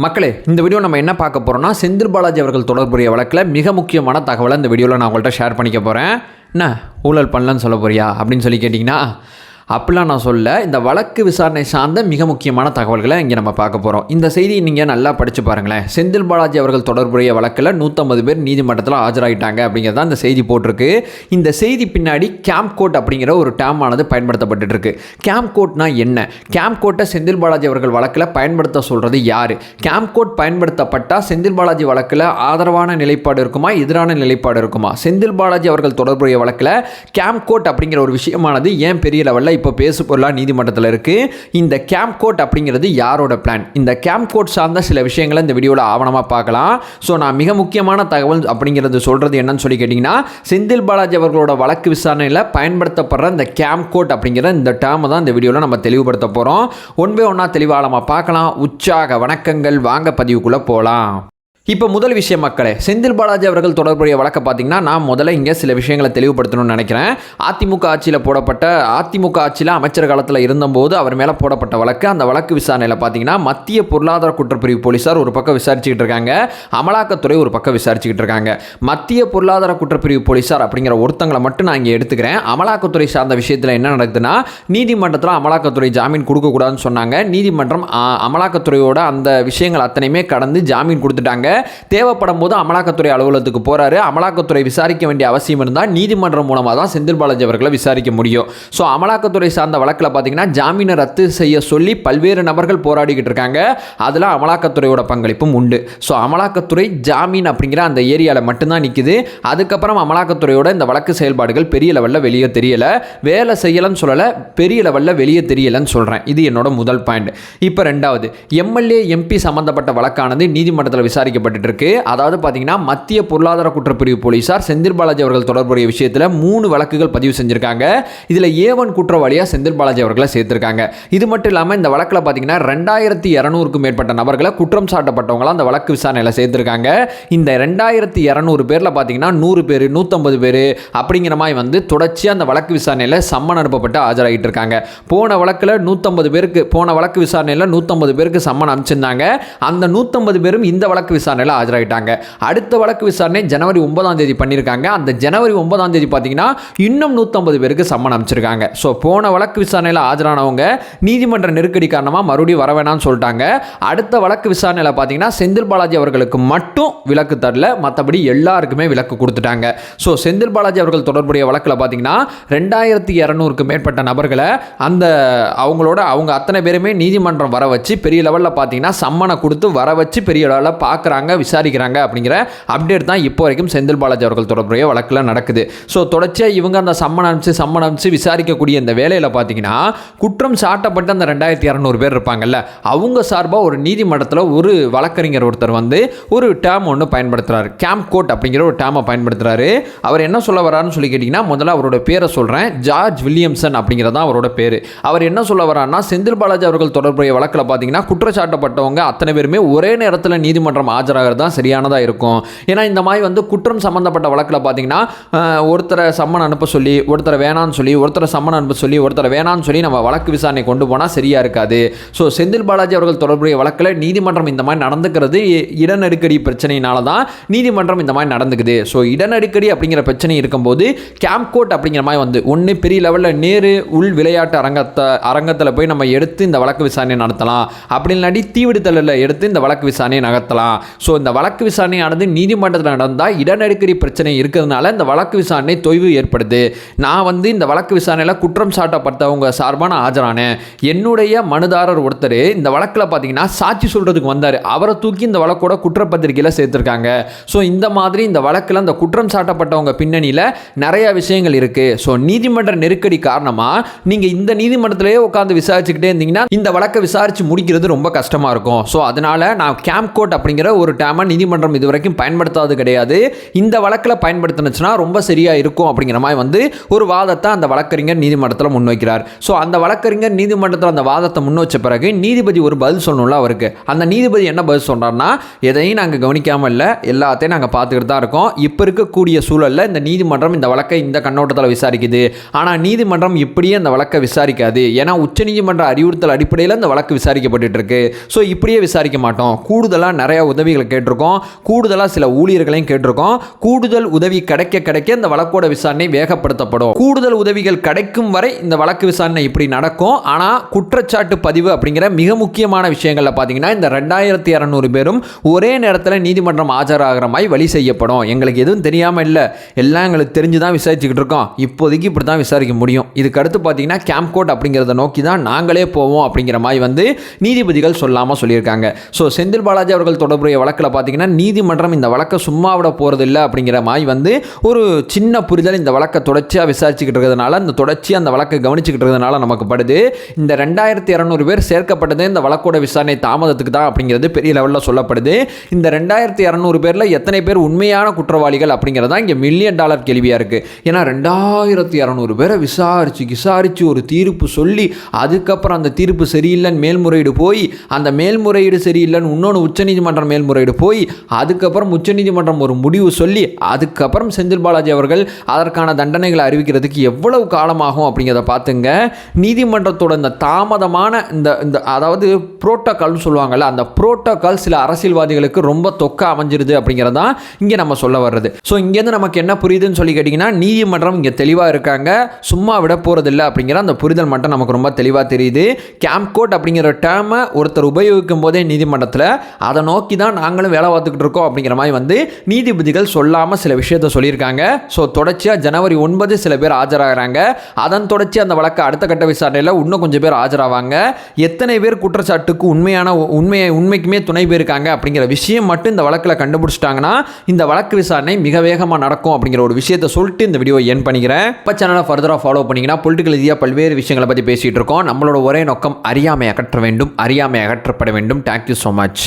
மக்களே, இந்த வீடியோ நம்ம என்ன பார்க்க போகிறோம்னா, செந்தில் பாலாஜி அவர்கள் தொடர்புடைய வழக்கில் மிக முக்கியமான தகவலை இந்த வீடியோவில் நான் உங்கள்கிட்ட ஷேர் பண்ணிக்க போகிறேன். என்ன ஊழல் பண்ணலன்னு சொல்ல போறியா அப்படின்னு சொல்லி கேட்டிங்கன்னா, அப்படிலாம் நான் சொல்ல. இந்த வழக்கு விசாரணை சார்ந்த மிக முக்கியமான தகவல்களை இங்கே நம்ம பார்க்க போகிறோம். இந்த செய்தியை நீங்கள் நல்லா படித்து பாருங்களேன். செந்தில் பாலாஜி அவர்கள் தொடர்புடைய வழக்கில் 150 பேர் நீதிமன்றத்தில் ஆஜராகிட்டாங்க அப்படிங்கிறது தான் இந்த செய்தி போட்டிருக்கு. இந்த செய்தி பின்னாடி கேம்ப் கோர்ட் அப்படிங்கிற ஒரு டேர்ம் ஆனது பயன்படுத்தப்பட்டு இருக்கு. கேம்ப் கோர்ட்னா என்ன? கேம்ப் கோர்ட்டை செந்தில் பாலாஜி அவர்கள் வழக்கில் பயன்படுத்த சொல்கிறது யார்? கேம்ப் கோர்ட் பயன்படுத்தப்பட்டால் செந்தில் பாலாஜி வழக்கில் ஆதரவான நிலைப்பாடு இருக்குமா, எதிரான நிலைப்பாடு இருக்குமா? செந்தில் பாலாஜி அவர்கள் தொடர்புடைய வழக்கில் கேம்ப் கோர்ட் அப்படிங்கிற ஒரு விஷயமானது ஏன் பெரிய லெவலில் இப்போ பேசு பொருளாக நீதிமன்றத்தில் இருக்குது? இந்த கேம்ப் கோர்ட் அப்படிங்கிறது யாரோட பிளான்? இந்த கேம்ப் கோர்ட் சார்ந்த சில விஷயங்களை இந்த வீடியோவில் ஆவணமாக பார்க்கலாம். ஸோ நான் மிக முக்கியமான தகவல் அப்படிங்கிறது சொல்கிறது என்னன்னு சொல்லி கேட்டிங்கன்னா, செந்தில் பாலாஜி அவர்களோட வழக்கு விசாரணையில் பயன்படுத்தப்படுற இந்த கேம்ப் கோர்ட் அப்படிங்கிற இந்த டேர்மை தான் இந்த வீடியோவில் நம்ம தெளிவுபடுத்த போகிறோம். ஒன் பை ஒன்றா தெளிவாக பார்க்கலாம். உற்சாக வணக்கங்கள், வாங்க பதிவுக்குள்ளே போகலாம். இப்போ முதல் விஷயம் மக்களே, செந்தில் பாலாஜி அவர்கள் தொடர்புடைய வழக்கை பார்த்தீங்கன்னா, நான் முதல்ல இங்கே சில விஷயங்களை தெளிவுபடுத்தணும்னு நினைக்கிறேன். அதிமுக ஆட்சியில் அமைச்சர் காலத்தில் இருந்தபோது அவர் மேலே போடப்பட்ட வழக்கு, அந்த வழக்கு விசாரணையில் பார்த்தீங்கன்னா மத்திய பொருளாதார குற்றப்பிரிவு போலீஸார் ஒரு பக்கம் விசாரிச்சுக்கிட்டு இருக்காங்க, அமலாக்கத்துறை ஒரு பக்கம் விசாரிச்சுக்கிட்டு இருக்காங்க. மத்திய பொருளாதார குற்றப்பிரிவு போலீஸார் அப்படிங்கிற ஒருத்தங்களை மட்டும் நான் இங்கே எடுத்துக்கிறேன். அமலாக்கத்துறை சார்ந்த விஷயத்தில் என்ன நடக்குதுன்னா, நீதிமன்றத்தில் அமலாக்கத்துறை ஜாமீன் கொடுக்கக்கூடாதுன்னு சொன்னாங்க. நீதிமன்றம் அமலாக்கத்துறையோட அந்த விஷயங்கள் அத்தனையுமே கடந்து ஜாமீன் கொடுத்துட்டாங்க. தேவைப்படும் போது அமலாக்கத்துறை அலுவலகத்துக்கு போறாரு. அமலாக்கத்துறை விசாரிக்க வேண்டிய அவசியம் இருந்தால் நீதிமன்றம் மூலமாக தான் செந்தில் பாலாஜி அவர்களை விசாரிக்க முடியும். ஸோ அமலாக்கத்துறை சார்ந்த வழக்கில் பார்த்தீங்கன்னா ஜாமீனை ரத்து செய்ய சொல்லி பல்வேறு நபர்கள் போராடிக்கிட்டு இருக்காங்க. அதில் அமலாக்கத்துறையோட பங்களிப்பும் உண்டு. ஸோ அமலாக்கத்துறை ஜாமீன் அப்படிங்கிற அந்த ஏரியாவில் மட்டும்தான் நிற்குது. அதுக்கப்புறம் அமலாக்கத்துறையோட இந்த வழக்கு செயல்பாடுகள் பெரிய லெவலில் வெளியே தெரியலை. வேலை செய்யலன்னு சொல்லலை, பெரிய லெவலில் வெளியே தெரியலைன்னு சொல்கிறேன். இது என்னோட முதல் பாயிண்ட். இப்போ ரெண்டாவது, எம்எல்ஏ எம்பி சம்பந்தப்பட்ட வழக்கானது நீதிமன்றத்தில் விசாரிக்கப்பட்டு இருக்கு. அதாவது பாத்தீங்கன்னா மத்திய பொருளாதார குற்றப்பிரிவு போலீசார் செந்தில் பாலாஜி அவர்கள் தொடர்புடைய விஷயத்தில் 3 வழக்குகள் பதிவு செஞ்சிருக்காங்க. இதுல A1 குற்றவாளியா செந்தில் பாலாஜி அவர்களை சேர்த்திருக்காங்க. இது மட்டும் இல்லாம இந்த வழக்கில் பாத்தீங்கன்னா 2200க்கும் மேற்பட்ட நபர்களை குற்றம் சாட்டப்பட்டவங்கள அந்த வழக்கு விசாரணையில் சேர்த்திருக்காங்க. இந்த 2200 பேர்ல பாத்தீங்கன்னா 100 பேர் 150 பேர் அப்படிங்கிற மாதிரி வந்து தொடர்ச்சியா அந்த வழக்கு விசாரணையில் சம்மன் அனுப்பப்பட்டு ஆஜராகிட்டு இருக்காங்க. போன வழக்கில் 150 பேருக்கு, போன வழக்கு விசாரணையில் 150 பேருக்கு சம்மன் அனுப்பிச்சிருந்தாங்க. அந்த 150 பேரும் இந்த வழக்கு விசாரணையில் ஆஜராயிட்டாங்க. அடுத்த வழக்கு விசாரணை ஜனவரி 9ஆம் தேதி பண்ணிருக்காங்க. அந்த ஜனவரி 9ஆம் தேதி பார்த்தீங்கன்னா இன்னும் 150 பேருக்கு சம்மன் அனுப்பிச்சிருக்காங்க. ஸோ போன வழக்கு விசாரணையில் ஆஜரானவங்க நீதிமன்ற நெருக்கடி காரணமாக மறுபடியும் வர வேணாம்னு சொல்லிட்டாங்க. அடுத்த வழக்கு விசாரணையில் பார்த்தீங்கன்னா செந்தில் பாலாஜி அவர்களுக்கு மட்டும் விலக்கு தரல, மற்றபடி எல்லாருக்குமே விலக்கு கொடுத்துட்டாங்க. ஸோ செந்தில் பாலாஜி அவர்கள் தொடர்புடைய வழக்கில் பார்த்தீங்கன்னா 2200க்கும் மேற்பட்ட நபர்களை அவங்க அத்தனை பேருமே நீதிமன்றம் வர வச்சு பெரிய லெவலில் பார்த்தீங்கன்னா சம்மனை கொடுத்து வர வச்சு பெரிய லெவலில் பார்க்குறாங்க, விசாரிக்கிறாங்க அப்படிங்கிற அப்டேட் தான் இப்போ வரைக்கும் செந்தில் பாலாஜி அவர்கள் தொடர்புடைய வழக்கில் நடக்குது. ஸோ தொடர்ச்சியாக இவங்க அந்த சம்மன் அனுப்பிச்சு விசாரிக்கக்கூடிய இந்த வேலையில் பார்த்தீங்கன்னா குற்றம் சாட்டப்பட்ட அந்த 2200 பேர் இருப்பாங்கல்ல, அவங்க சார்பாக ஒரு நீதிமன்றத்தில் ஒரு வழக்கறிஞர் ஒருத்தர் வந்து ஒரு டேர்ம் ஒன்று பயன்படுத்துறாரு. கேம்ப் கோர்ட் அப்படிங்கிற ஒரு டேர்மை பயன்படுத்துறாரு. அவர் என்ன சொல்ல வரான்னு சொல்லி கேட்டிங்கன்னா, முதல்ல அவரோட பேரை சொல்கிறேன். ஜார்ஜ் வில்லியம்சன் அப்படிங்கிறதான் அவரோட பேர். அவர் என்ன சொல்ல வரான்னா, செந்தில் பாலாஜி அவர்கள் தொடர்புடைய வழக்கில் பார்த்தீங்கன்னா குற்றச்சாட்டப்பட்டவங்க அத்தனை பேருமே ஒரே நேரத்தில் நீதிமன்றம் ஆஜராகிறது தான் சரியானதாக இருக்கும். ஏன்னா இந்த மாதிரி வந்து குற்றம் சம்பந்தப்பட்ட வழக்கில் பார்த்தீங்கன்னா ஒருத்தரை சம்மன் அனுப்ப சொல்லி, ஒருத்தரை வேணான்னு சொல்லி, ஒருத்தரை சம்மன் அனுப்ப சொல்லி, ஒருத்தரை வேணான்னு சொல்லி நம்ம வழக்கு விசாரணை கொண்டு போனால் சரியாக இருக்காது. ஸோ செந்தில் பாலாஜி அவர்கள் தொடர்புடைய வழக்கில் நீதிமன்றம் இந்த மாதிரி நடந்துக்கிறது இடநெருக்கடி பிரச்சனையினால தான் நீதிமன்றம் இந்த மாதிரி நடந்துக்குது. ஸோ இடநெருக்கடி அப்படிங்கிற பிரச்சனை இருக்கும்போது கேம்ப் கோர்ட் அப்படிங்கிற மாதிரி வந்து ஒன்று பெரிய லெவலில் நேரு உள் விளையாட்டு அரங்கத்தில் போய் நம்ம எடுத்து இந்த வழக்கு விசாரணை நடத்தலாம், அப்படி இல்லாட்டி தீவிடுதலில் எடுத்து இந்த வழக்கு விசாரணை நடத்தலாம். ஸோ இந்த வழக்கு விசாரணையானது நீதிமன்றத்தில் நடந்தால் இடநெருக்கடி பிரச்சனை இருக்கிறதுனால இந்த வழக்கு விசாரணை தொய்வு ஏற்படுது. நான் வந்து இந்த வழக்கு விசாரணையில் குற்றம் சாட்டப்பட்டவங்க சார்பான ஆஜரானேன். என்னுடைய மனுதாரர் ஒருத்தர் இந்த வழக்கில் பார்த்தீங்கன்னா சாட்சி சொல்றதுக்கு வந்தார். அவரை தூக்கி இந்த வழக்கோட குற்றப்பத்திரிகையில் சேர்த்திருக்காங்க. ஸோ இந்த மாதிரி இந்த வழக்கில் அந்த குற்றம் சாட்டப்பட்டவங்க பின்னணியில் நிறைய விஷயங்கள் இருக்கு. ஸோ நீதிமன்ற நெருக்கடி காரணமாக நீங்கள் இந்த நீதிமன்றத்திலேயே உட்காந்து விசாரிச்சுக்கிட்டே இருந்தீங்கன்னா இந்த வழக்கை விசாரிச்சு முடிக்கிறது ரொம்ப கஷ்டமாக இருக்கும். ஸோ அதனால நான் கேம்ப் கோர்ட் அப்படிங்கிற ஒரு ஒரு டேமை நீதிமன்றம் இதுவரைக்கும் பயன்படுத்தாது கிடையாது. இந்த வழக்கில் பயன்படுத்தினுச்சுன்னா ரொம்ப சரியாக இருக்கும் அப்படிங்கிற மாதிரி வந்து ஒரு வாதத்தை அந்த வழக்கறிஞர் நீதிமன்றத்தில் முன்வைக்கிறார். ஸோ அந்த வழக்கறிஞர் நீதிமன்றத்தில் அந்த வாதத்தை முன் வச்ச பிறகு நீதிபதி ஒரு பதில் சொல்லணும்ல அவருக்கு. அந்த நீதிபதி என்ன பதில் சொல்கிறாருன்னா, எதையும் நாங்கள் கவனிக்காமல் இல்லை, எல்லாத்தையும் நாங்கள் பார்த்துக்கிட்டு தான் இருக்கோம். இப்போ இருக்கக்கூடிய சூழலில் இந்த நீதிமன்றம் இந்த வழக்கை இந்த கண்ணோட்டத்தில் விசாரிக்குது. ஆனால் நீதிமன்றம் இப்படியே அந்த வழக்கை விசாரிக்காது. ஏன்னா உச்சநீதிமன்ற அறிவுறுத்தல் அடிப்படையில் இந்த வழக்கு விசாரிக்கப்பட்டு இருக்கு. ஸோ இப்படியே விசாரிக்க மாட்டோம். கூடுதலாக நிறைய உதவிகளை கேட்டிருக்கோம், கூடுதலாக சில ஊழியர்களையும் கேட்டிருக்கோம். கூடுதல் உதவி கிடைக்க இந்த வழக்கோட விசாரணை வேகப்படுத்தப்படும். கூடுதல் உதவிகள் கிடைக்கும் வரை இந்த வழக்கு விசாரணை இப்படி நடக்கும். ஆனால் குற்றச்சாட்டு பதிவு அப்படிங்கிற மிக முக்கியமான விஷயங்களில் பார்த்தீங்கன்னா இந்த 2200 பேரும் ஒரே நேரத்தில் நீதிமன்றம் ஆஜராகிற மாதிரி வழி செய்யப்படும். எங்களுக்கு எதுவும் தெரியாமல் இல்லை, எல்லாம் எங்களுக்கு தெரிஞ்சு தான் விசாரிச்சுக்கிட்டு இருக்கோம். இப்போதைக்கு இப்படி தான் விசாரிக்க முடியும். இதுக்கு அடுத்து பார்த்தீங்கன்னா கேம்ப் கோர்ட் அப்படிங்கிறத நோக்கி தான் நாங்களே போவோம் அப்படிங்கிற மாதிரி வந்து நீதிபதிகள் சொல்லாமல் சொல்லியிருக்காங்க. ஸோ செந்தில் பாலாஜி அவர்கள் தொடர்புடைய வழக்கில் பார்த்தீங்கன்னா நீதிமன்றம் இந்த வழக்கை சும்மா விட போகிறதில்லை அப்படிங்கிற மாதிரி வந்து ஒரு சின்ன புரிதல் இந்த வழக்கை தொடர்ச்சியாக விசாரிச்சுக்கிட்டு இருக்கிறதுனால, இந்த தொடர்ச்சியாக அந்த வழக்கை கவனிச்சுக்கிட்டு இருக்கிறதுனால நமக்கு படுது. இந்த 2200 பேர் சேர்க்கப்பட்டது இந்த வழக்கோட விசாரணை தாமதத்துக்கு தான் அப்படிங்கிறது பெரிய லெவலில் சொல்லப்படுது. இந்த 2200 பேரில் எத்தனை பேர் உண்மையான குற்றவாளிகள் அப்படிங்கிறது தான் இங்கே $1 மில்லியன் கேள்வியாக இருக்குது. ஏன்னா 2200 பேரை விசாரித்து ஒரு தீர்ப்பு சொல்லி அதுக்கப்புறம் அந்த தீர்ப்பு சரியில்லைன்னு மேல்முறையீடு போய், அந்த மேல்முறையீடு சரியில்லைன்னு இன்னொன்று உச்சநீதிமன்றம் மேல்முறையீடு போய், அதுக்கப்புறம் உச்சநீதிமன்றம் ஒரு முடிவு சொல்லி, அதுக்கப்புறம் செந்தில் பாலாஜி அவர்கள் அதற்கான தண்டனைகளை அறிவிக்கிறதுக்கு எவ்வளவு காலமாகும் அப்படிங்கிறத பார்த்துங்க. நீதிமன்றத்தோட இந்த தாமதமான இந்த அதாவது புரோட்டோகால்னு சொல்லுவாங்கல்ல, அந்த புரோட்டோகால் சில அரசியல்வாதிகளுக்கு ரொம்ப தொக்க அமைஞ்சிருது அப்படிங்கிறதான் இங்கே நம்ம சொல்ல வர்றது. ஸோ இங்கேருந்து நமக்கு என்ன புரியுதுன்னு சொல்லி கேட்டிங்கன்னா, நீதிமன்றம் இங்கே தெளிவாக இருக்காங்க, சும்மா விட போகிறதில்லை அப்படிங்கிற அந்த புரிதல் மட்டும் நமக்கு ரொம்ப தெளிவாக தெரியுது. கேம்ப் கோர்ட் அப்படிங்கிற டேர்மை ஒருத்தர் உபயோகிக்கும் போதே நீதிமன்றத்தில் அதை நோக்கி தான் நாங்களும் வேலை பார்த்துக்கிட்டு இருக்கோம் அப்படிங்கிற மாதிரி வந்து நீதிபதிகள் சொல்லாமல் சில விஷயத்தை சொல்லியிருக்காங்க. ஸோ தொடர்ச்சியாக ஜனவரி 9 சில பேர் ஆஜராகிறாங்க. அதன் தொடர்ச்சி அந்த வழக்கு அடுத்த கட்ட விசாரணையில் இன்னும் கொஞ்சம் பேர் ஆஜராவாங்க. எத்தனை பேர் குற்றச்சாட்டுக்கு உண்மைக்குமே துணை போயிருக்காங்க அப்படிங்கிற விஷயம் மட்டும் இந்த வழக்கில் கண்டுபிடிச்சிட்டாங்கன்னா இந்த வழக்கு விசாரணை மிக வேகமாக நடக்கும் அப்படிங்கிற ஒரு விஷயத்தை சொல்லிட்டு இந்த வீடியோ என் பண்ணிக்கிறேன். இப்போ சேனலை ஃபர்தராக ஃபாலோ பண்ணிங்கன்னா பொலிட்டிக்கல் ரீதியாக பல்வேறு விஷயங்களை பற்றி பேசிகிட்டு இருக்கோம். நம்மளோட ஒரே நோக்கம் அறியாமை அகற்ற வேண்டும், அறியாமை அகற்றப்பட வேண்டும். Thank you so much.